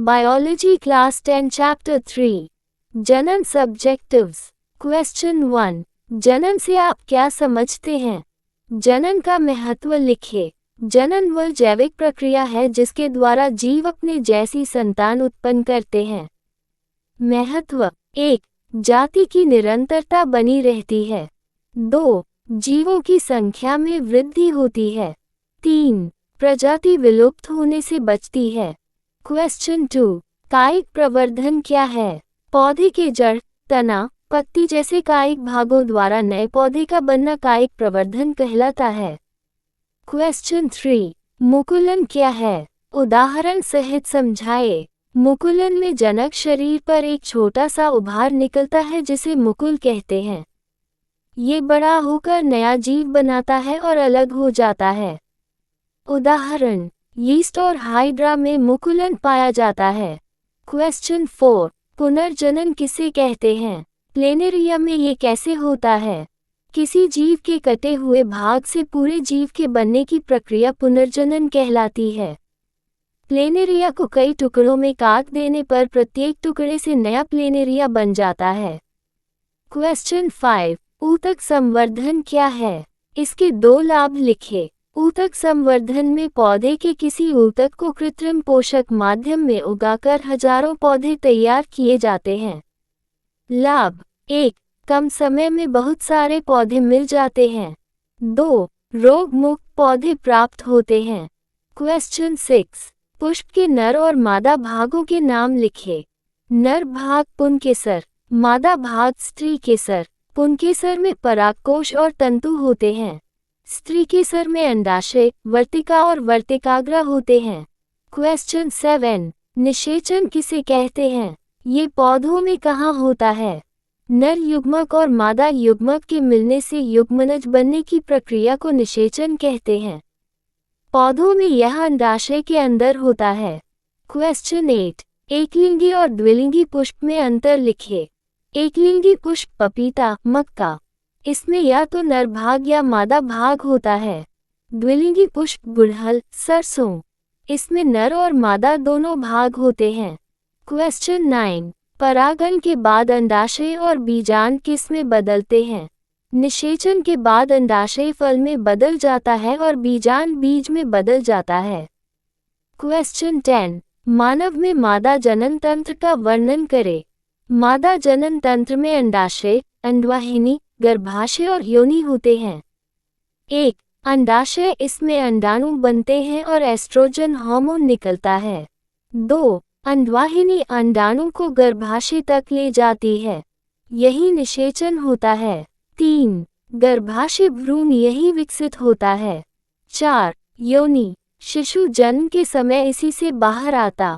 Biology Class 10 Chapter 3 जनन subjectives. Question 1, जनन से आप क्या समझते हैं? जनन का महत्व लिखें। जनन वह जैविक प्रक्रिया है जिसके द्वारा जीव अपने जैसी संतान उत्पन्न करते हैं। महत्व 1, जाति की निरंतरता बनी रहती है। 2, जीवों की संख्या में वृद्धि होती है। 3, प्रजाति विलुप्त होने से बचती है। क्वेश्चन 2, कायिक प्रवर्धन क्या है? पौधे के जड़, तना, पत्ती जैसे कायिक भागों द्वारा नए पौधे का बनना कायिक प्रवर्धन कहलाता है। क्वेश्चन 3, मुकुलन क्या है? उदाहरण सहित समझाएं। मुकुलन में जनक शरीर पर एक छोटा सा उभार निकलता है जिसे मुकुल कहते हैं। ये बड़ा होकर नया जीव बनाता है और अलग हो जाता है। उदाहरण, यीस्ट और हाइड्रा में मुकुलन पाया जाता है। क्वेश्चन 4, पुनर्जनन किसे कहते हैं? प्लेनेरिया में ये कैसे होता है? किसी जीव के कटे हुए भाग से पूरे जीव के बनने की प्रक्रिया पुनर्जनन कहलाती है। प्लेनेरिया को कई टुकड़ों में काट देने पर प्रत्येक टुकड़े से नया प्लेनेरिया बन जाता है। क्वेश्चन 5, ऊतक संवर्धन क्या है? इसके 2 लाभ लिखें। ऊतक संवर्धन में पौधे के किसी ऊतक को कृत्रिम पोषक माध्यम में उगाकर हजारों पौधे तैयार किए जाते हैं। लाभ 1, कम समय में बहुत सारे पौधे मिल जाते हैं। 2, रोग मुक्त पौधे प्राप्त होते हैं। क्वेश्चन 6, पुष्प के नर और मादा भागों के नाम लिखें। नर भाग पुंकेसर, मादा भाग स्त्री केसर। पुंकेसर में परागकोश और तंतु होते हैं। स्त्री केसर में अंडाशय, वर्तिका और वर्तिकाग्र होते हैं। क्वेश्चन 7, निषेचन किसे कहते हैं? ये पौधों में कहाँ होता है? नर युग्मक और मादा युग्मक के मिलने से युग्मनज बनने की प्रक्रिया को निषेचन कहते हैं। पौधों में यह अंडाशय के अंदर होता है। क्वेश्चन 8, एकलिंगी और द्विलिंगी पुष्प में अंतर लिखें। एकलिंगी पुष्प पपीता, मक्का, इसमें या तो नर भाग या मादा भाग होता है। द्विलिंगी पुष्प गुड़हल, सरसों, इसमें नर और मादा दोनों भाग होते हैं। क्वेश्चन 9, परागन के बाद अंडाशय और बीजांड किस में बदलते हैं? निषेचन के बाद अंडाशय फल में बदल जाता है और बीजांड बीज में बदल जाता है। क्वेश्चन 10, मानव में मादा जनन तंत्र का वर्णन करें। मादा जनन तंत्र में अंडाशय, अंडवाहिनी, गर्भाशय और योनि होते हैं। 1, अंडाशय, इसमें अंडाणु बनते हैं और एस्ट्रोजन हार्मोन निकलता है। 2, अंडवाहिनी अंडाणु को गर्भाशय तक ले जाती है, यही निषेचन होता है। 3, गर्भाशय भ्रूण यही विकसित होता है। 4, योनि, शिशु जन्म के समय इसी से बाहर आता।